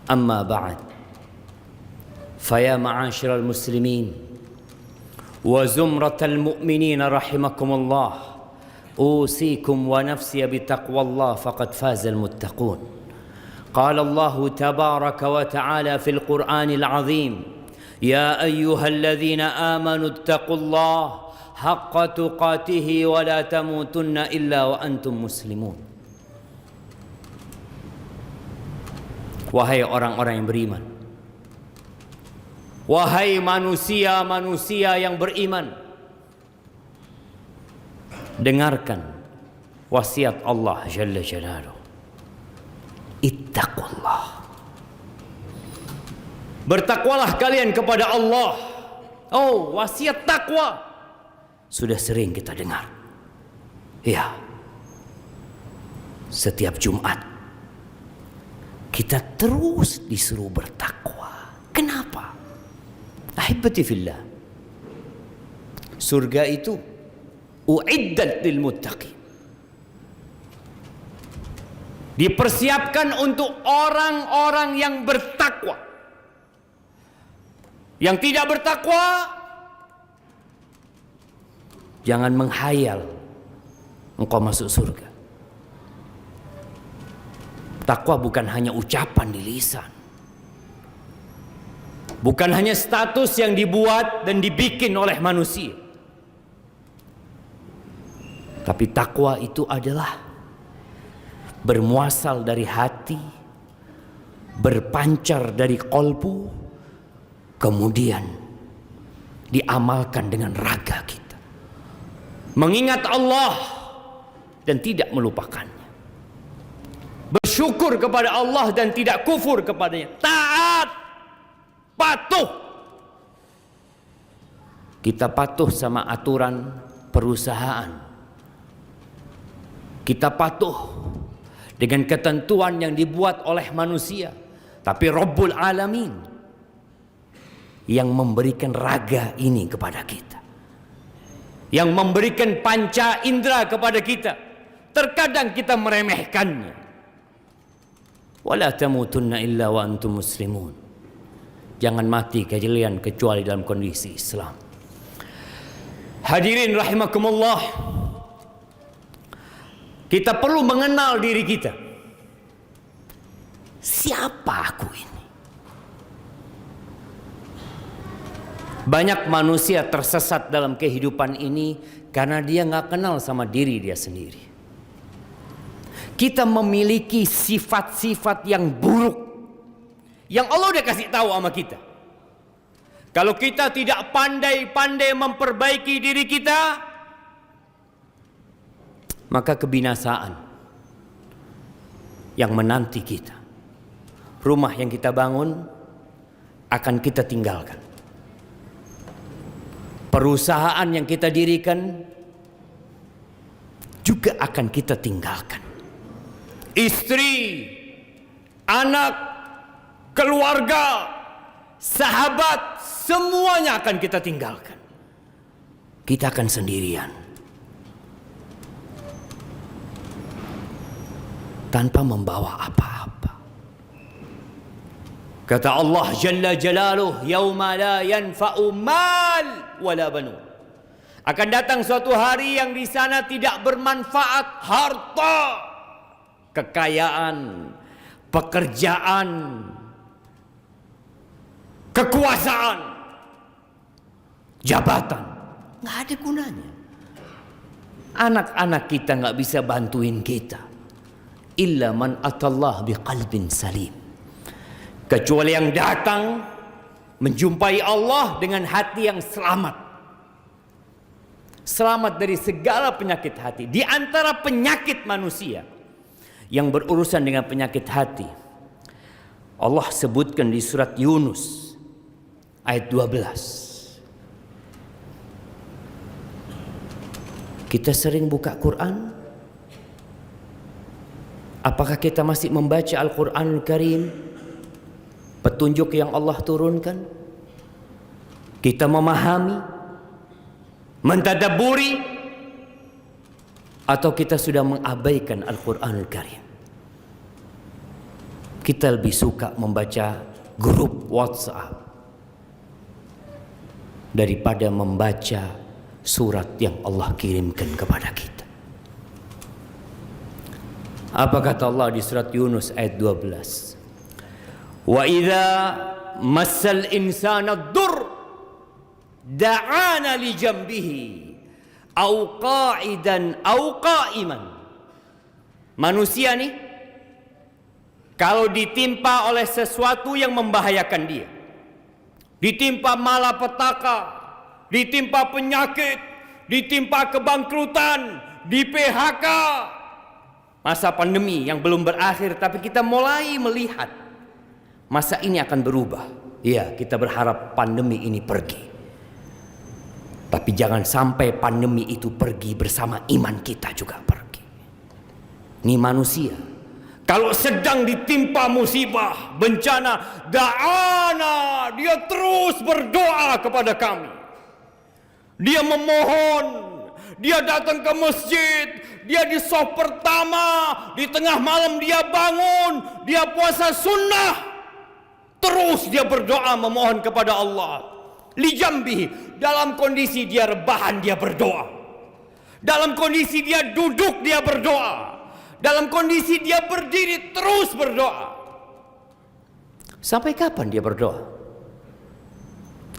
أما بعد فيا معاشر المسلمين وزمرة المؤمنين رحمكم الله أوصيكم ونفسي بتقوى الله فقد فاز المتقون. قال الله تبارك وتعالى في القرآن العظيم يا أيها الذين آمنوا اتقوا الله حق تقاته ولا تموتن إلا وأنتم مسلمون. Wahai orang-orang yang beriman, wahai manusia-manusia yang beriman, dengarkan wasiat Allah Jalla Jalaluh. Ittaqullah. Bertakwalah kalian kepada Allah. Oh, wasiat takwa sudah sering kita dengar. Ya, setiap Jumat kita terus disuruh bertakwa. Kenapa? Ahibati fillah, surga itu uiddat lil muttaqin, dipersiapkan untuk orang-orang yang bertakwa. Yang tidak bertakwa, jangan menghayal engkau masuk surga. Takwa bukan hanya ucapan di lisan, bukan hanya status yang dibuat dan dibikin oleh manusia, tapi takwa itu adalah bermuasal dari hati, berpancar dari kolbu, kemudian diamalkan dengan raga kita, mengingat Allah dan tidak melupakannya, bersyukur kepada Allah dan tidak kufur kepadanya, taat, patuh. Kita patuh sama aturan perusahaan, kita patuh dengan ketentuan yang dibuat oleh manusia, tapi Rabbul Alamin yang memberikan raga ini kepada kita, yang memberikan panca indera kepada kita. Terkadang kita meremehkannya. Wala tamutunna illa wa antum muslimun. Jangan mati kalian kecuali dalam kondisi Islam. Hadirin rahimakumullah, kita perlu mengenal diri kita. Siapa aku ini? Banyak manusia tersesat dalam kehidupan ini karena dia nggak kenal sama diri dia sendiri. Kita memiliki sifat-sifat yang buruk yang Allah udah kasih tahu sama kita. Kalau kita tidak pandai-pandai memperbaiki diri kita, maka kebinasaan yang menanti kita. Rumah yang kita bangun akan kita tinggalkan. Perusahaan yang kita dirikan juga akan kita tinggalkan. Istri, anak, keluarga, sahabat, semuanya akan kita tinggalkan. Kita akan sendirian, tanpa membawa apa-apa. Kata Allah Jalla Jalaluh, yauma la yanfa'u mal wala banun. Akan datang suatu hari yang di sana tidak bermanfaat harta, kekayaan, pekerjaan, kekuasaan, jabatan, nggak ada gunanya. Anak-anak kita nggak bisa bantuin kita, illa man atallah biqalbin salim, kecuali yang datang menjumpai Allah dengan hati yang selamat, selamat dari segala penyakit hati. Di antara penyakit manusia yang berurusan dengan penyakit hati, Allah sebutkan di surat Yunus ayat 12. Kita sering buka Quran. Apakah kita masih membaca Al-Quranul Karim, petunjuk yang Allah turunkan? Kita memahami, mentadabburi, atau kita sudah mengabaikan Al-Quranul Karim? Kita lebih suka membaca grup WhatsApp daripada membaca surat yang Allah kirimkan kepada kita. Apa kata Allah di surat Yunus ayat 12? Wa idza massal insana dur da'ana li jambihi au qa'idan au qa'iman. Manusia nih kalau ditimpa oleh sesuatu yang membahayakan dia, ditimpa malapetaka, ditimpa penyakit, ditimpa kebangkrutan, di PHK, masa pandemi yang belum berakhir, tapi kita mulai melihat masa ini akan berubah. Iya, kita berharap pandemi ini pergi. Tapi jangan sampai pandemi itu pergi bersama iman kita juga pergi. Ini manusia. Kalau sedang ditimpa musibah, bencana, da'ana, dia terus berdoa kepada kami. Dia memohon, dia datang ke masjid, dia di shaf pertama, di tengah malam dia bangun, dia puasa sunnah. Terus dia berdoa memohon kepada Allah. Lijambihi, dalam kondisi dia rebahan dia berdoa. Dalam kondisi dia duduk dia berdoa. Dalam kondisi dia berdiri terus berdoa. Sampai kapan dia berdoa?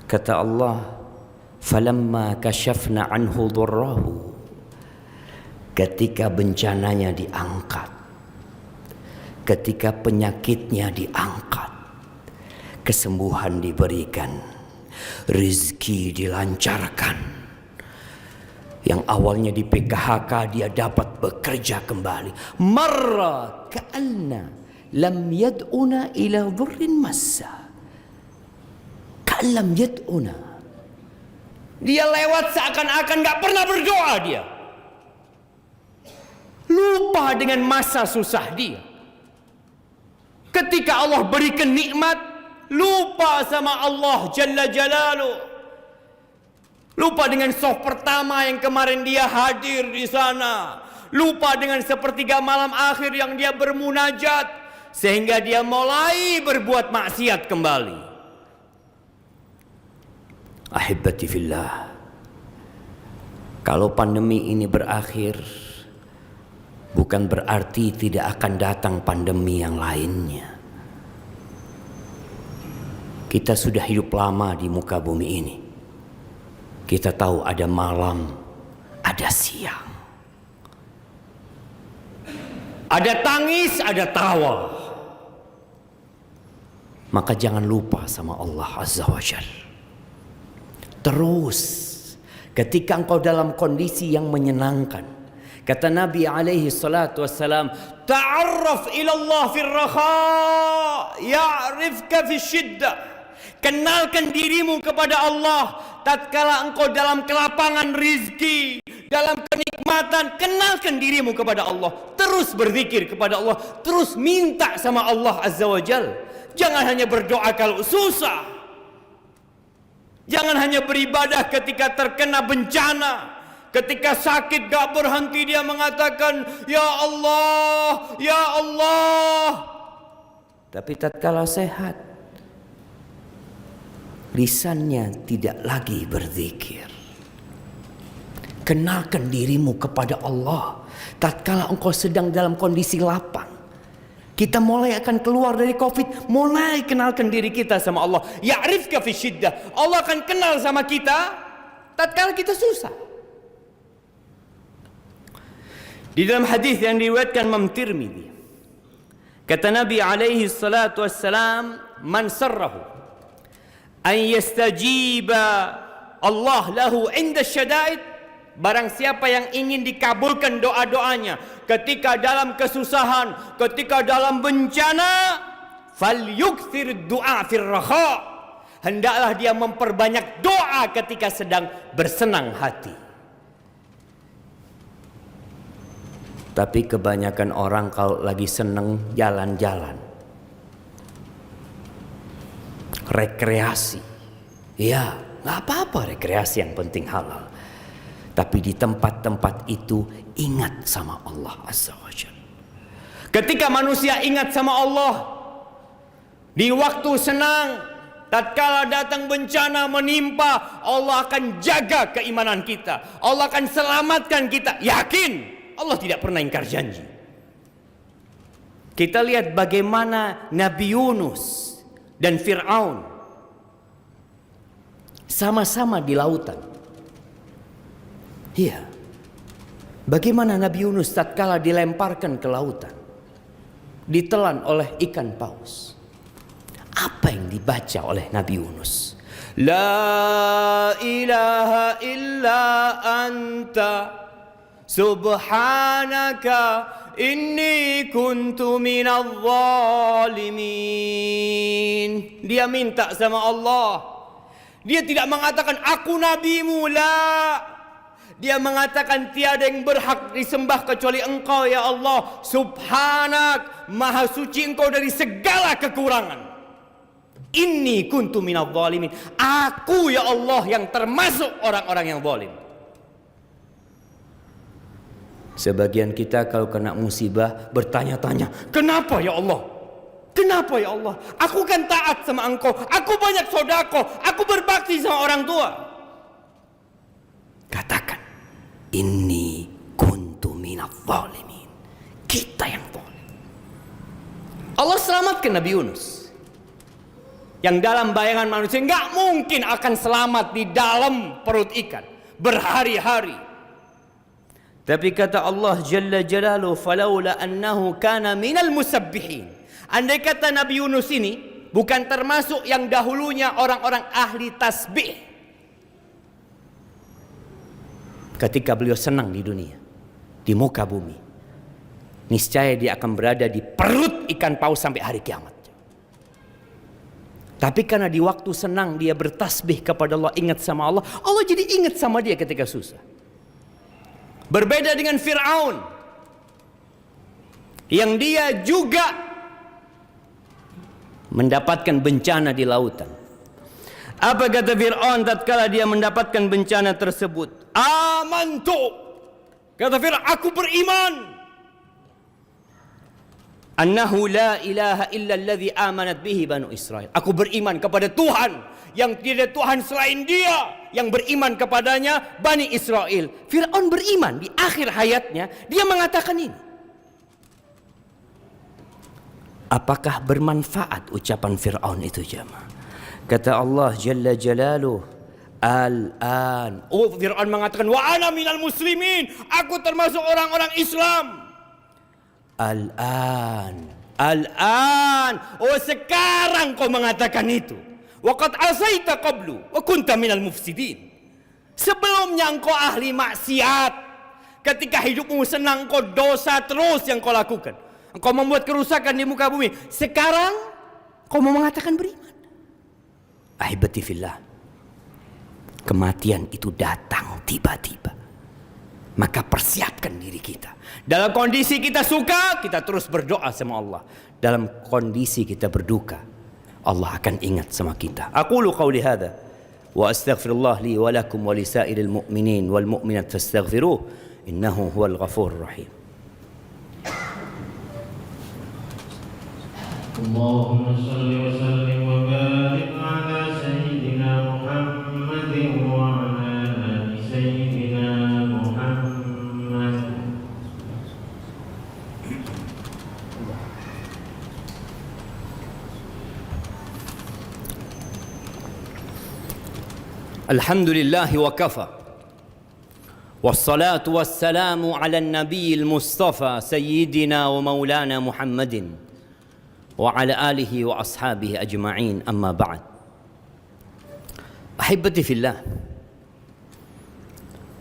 Kata Allah, falamma kashafna anhu dhurrahu, ketika bencananya diangkat, ketika penyakitnya diangkat, kesembuhan diberikan, rezeki dilancarkan. Yang awalnya di PKHK dia dapat bekerja kembali. Marra ka'anna lam yad'una ila dhurrin massa. Ka'an lam yad'una. Dia lewat seakan-akan gak pernah berdoa dia. Lupa dengan masa susah dia. Ketika Allah berikan nikmat, lupa sama Allah Jalla Jalaluh. Lupa dengan shaf pertama yang kemarin dia hadir di sana. Lupa dengan sepertiga malam akhir yang dia bermunajat. Sehingga dia mulai berbuat maksiat kembali. Ahibbati fillah. Kalau pandemi ini berakhir, bukan berarti tidak akan datang pandemi yang lainnya. Kita sudah hidup lama di muka bumi ini. Kita tahu ada malam, ada siang. Ada tangis, ada tawa. Maka jangan lupa sama Allah Azza wa Jalla. Terus, ketika engkau dalam kondisi yang menyenangkan, kata Nabi alaihi salatu wassalam, ta'arraf ila Allah fil rakha, ya'rifka fi syiddah. Kenalkan dirimu kepada Allah tatkala engkau dalam kelapangan rizki, dalam kenikmatan. Kenalkan dirimu kepada Allah. Terus berzikir kepada Allah, terus minta sama Allah Azza wa Jal. Jangan hanya berdoa kalau susah. Jangan hanya beribadah ketika terkena bencana. Ketika sakit gak berhenti dia mengatakan, Ya Allah, Ya Allah. Tapi tatkala sehat, lisannya tidak lagi berzikir. Kenalkan dirimu kepada Allah tatkala engkau sedang dalam kondisi lapang. Kita mulai akan keluar dari Covid, mulai kenalkan diri kita sama Allah. Ya'rifka fi syiddah. Allah akan kenal sama kita tatkala kita susah. Di dalam hadis yang diriwayatkan Imam Tirmidzi, kata Nabi alaihi salatu wassalam, man sarrahu an yastajiba Allah lahu inda syada'id, barang siapa yang ingin dikabulkan doa-doanya ketika dalam kesusahan, ketika dalam bencana, falyukthir du'a fir rakha, hendaklah dia memperbanyak doa ketika sedang bersenang hati. Tapi kebanyakan orang kalau lagi seneng jalan-jalan, rekreasi. Ya, gak apa-apa rekreasi, yang penting halal. Tapi di tempat-tempat itu ingat sama Allah Azza wa Jalla. Ketika manusia ingat sama Allah, Di waktu senang, tatkala datang bencana menimpa, Allah akan jaga keimanan kita. Allah akan selamatkan kita. Yakin, Allah tidak pernah ingkar janji. Kita lihat bagaimana Nabi Yunus dan Fir'aun sama-sama di lautan. Iya. Bagaimana Nabi Yunus tatkala dilemparkan ke lautan, ditelan oleh ikan paus. Apa yang dibaca oleh Nabi Yunus? La ilaha illa anta subhanaka inni kuntu minadh zalimin. Dia minta sama Allah. Dia tidak mengatakan aku nabimu, la. Dia mengatakan tiada yang berhak disembah kecuali Engkau ya Allah. Subhanak, maha suci Engkau dari segala kekurangan. Inni kuntu minadh zalimin. Aku ya Allah yang termasuk orang-orang yang zalim. Sebagian kita kalau kena musibah bertanya-tanya, kenapa ya Allah? Kenapa ya Allah? Aku kan taat sama Engkau, aku banyak sedekah, aku berbakti sama orang tua. Katakan, inni kuntu minadh zalimin. Kita yang zalim. Allah selamatkan Nabi Yunus, yang dalam bayangan manusia nggak mungkin akan selamat di dalam perut ikan berhari-hari. Tapi kata Allah Jalla Jalaluhu, falaula annahu kana minal musabbihin. Andai kata Nabi Yunus ini bukan termasuk yang dahulunya orang-orang ahli tasbih, ketika beliau senang di dunia, di muka bumi, niscaya dia akan berada di perut ikan paus sampai hari kiamat. Tapi karena di waktu senang dia bertasbih kepada Allah, ingat sama Allah, Allah jadi ingat sama dia ketika susah. Berbeda dengan Fir'aun, yang dia juga mendapatkan bencana di lautan. Apa kata Fir'aun tatkala dia mendapatkan bencana tersebut? Amantu. Kata Fir'aun, aku beriman. Annahu la ilaha illa alladhi amanat bihi Banu Israel. Aku beriman kepada Tuhan yang tidak Tuhan selain Dia, yang beriman kepadanya Bani Israel. Fir'aun beriman di akhir hayatnya, dia mengatakan ini. Apakah bermanfaat ucapan Fir'aun itu jemaah? Kata Allah Jalla Jalaluhu, al-an. Oh, Fir'aun mengatakan wa ana minal muslimin, aku termasuk orang-orang Islam. Al-an, al-an. Oh, sekarang kau mengatakan itu. Wa qad asaita qablu wa kunta minal mufsidin. Sebelumnya engkau ahli maksiat. Ketika hidupmu senang, engkau dosa terus yang kau lakukan. Engkau membuat kerusakan di muka bumi. Sekarang kau mau mengatakan beriman. Ahibati fillah, kematian itu datang tiba-tiba. Maka persiapkan diri kita. Dalam kondisi kita suka, kita terus berdoa sama Allah. Dalam kondisi kita berduka, Allah akan ingat sama kita. Aqulu qawli hadha wa astaghfirullah li wa lakum wa lisairil mu'minin wal mu'minat fastaghfiruh innahu huwal ghafurur rahim. Allahumma salli wa sallim wa barik ala sayyidina Muhammadin wa ala ali sayyidina Muhammad. Alhamdulillah wa kafa. Wassalatu wassalamu ala nabiyil mustafa sayyidina wa maulana Muhammadin wa ala alihi wa ashabihi ajma'in, amma ba'd. Ahibati fillah,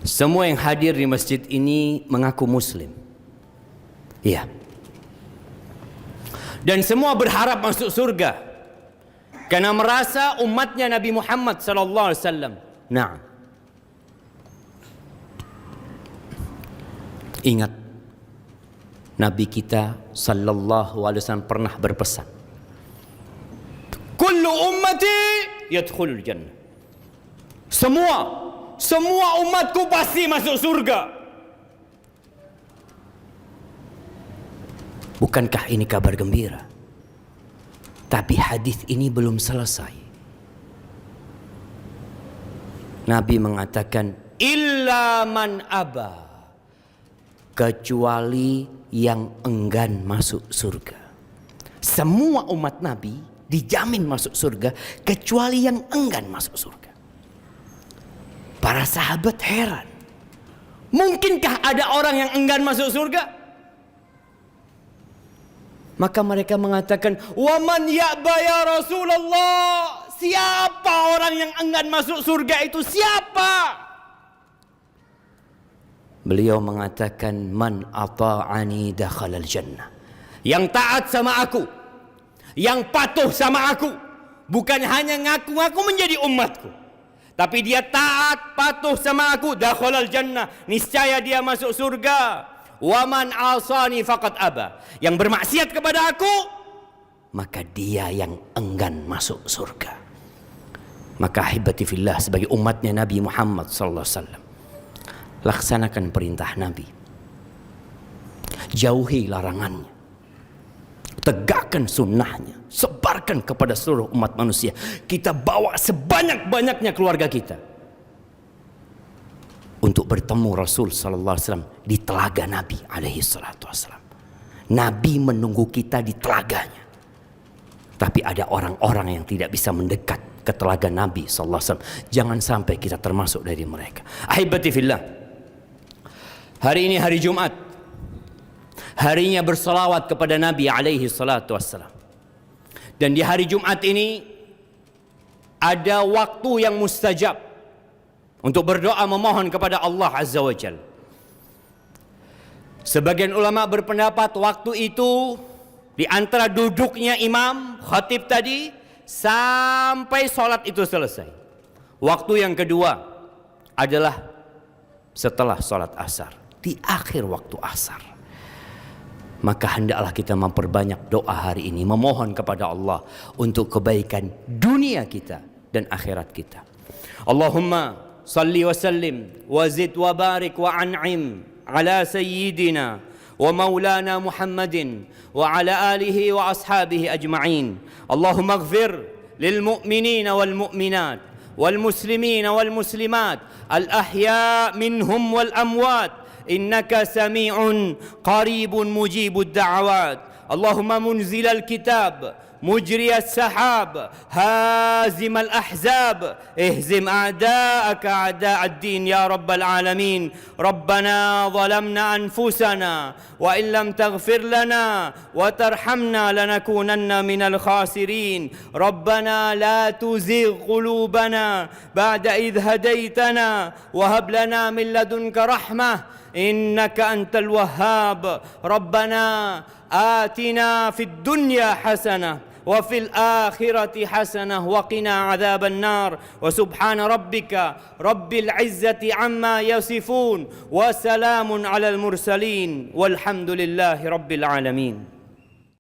semua yang hadir di masjid ini mengaku muslim. Iya. Dan semua berharap masuk surga karena merasa umatnya Nabi Muhammad sallallahu alaihi wasallam. Nah, ingat, Nabi kita sallallahu alaihi wasallam pernah berpesan, kullu ummati yadkhulul jannah. Semua umatku pasti masuk surga. Bukankah ini kabar gembira? Tapi hadis ini belum selesai. Nabi mengatakan illa man aba, kecuali yang enggan masuk surga. Semua umat Nabi dijamin masuk surga kecuali yang enggan masuk surga. Para sahabat heran, mungkinkah ada orang yang enggan masuk surga? Maka mereka mengatakan, "Waman ya'ba ya Rasulullah?" Siapa orang yang enggan masuk surga itu? Siapa? Beliau mengatakan, "Man ata'ani dakhalal jannah." Yang taat sama aku, yang patuh sama aku, bukan hanya ngaku-ngaku menjadi umatku, tapi dia taat, patuh sama aku, dakhalal jannah, niscaya dia masuk surga. Wa man asani faqad aba, yang bermaksiat kepada aku, maka dia yang enggan masuk surga. Maka ahibati fillah, sebagai umatnya Nabi Muhammad sallallahu alaihi wasallam, laksanakan perintah Nabi, jauhi larangannya, tegakkan sunnahnya, sebarkan kepada seluruh umat manusia. Kita bawa sebanyak-banyaknya keluarga kita untuk bertemu Rasul sallallahu alaihi wasallam di telaga Nabi alaihi salatu wasallam. Nabi menunggu kita di telaganya. Tapi ada orang-orang yang tidak bisa mendekat ke telaga Nabi sallallahu alaihi wasallam. Jangan sampai kita termasuk dari mereka. Ahibati fillah, hari ini hari Jumat, harinya bersalawat kepada Nabi alaihi salatu wassalam. Dan di hari Jumat ini ada waktu yang mustajab untuk berdoa memohon kepada Allah Azza wa Jalla. Sebagian ulama berpendapat waktu itu di antara duduknya imam khatib tadi sampai sholat itu selesai. Waktu yang kedua adalah setelah sholat asar, di akhir waktu asar. Maka hendaklah kita memperbanyak doa hari ini, memohon kepada Allah untuk kebaikan dunia kita dan akhirat kita. Allahumma salli wa sallim wa zid wa barik wa an'im ala sayyidina wa maulana Muhammadin wa ala alihi wa ashabihi ajma'in. Allahumma ighfir lil mu'minina wal mu'minat wal muslimina wal muslimat al ahya minhum wal amwat إنك سميع قريب مجيب الدعوات. اللهم منزل الكتاب مجري السحاب هازم الأحزاب اهزم أعداءك أعداء الدين يا رب العالمين. ربنا ظلمنا أنفسنا وإن لم تغفر لنا وترحمنا لنكونن من الخاسرين. ربنا لا تزغ قلوبنا بعد إذ هديتنا وهب لنا من لدنك رحمة إنك أنت الوهاب. ربنا آتنا في الدنيا حسنة وفي الآخرة حسنة وقنا عذاب النار. وسبحان ربك رب العزة عما يصفون وسلام على المرسلين والحمد لله رب العالمين.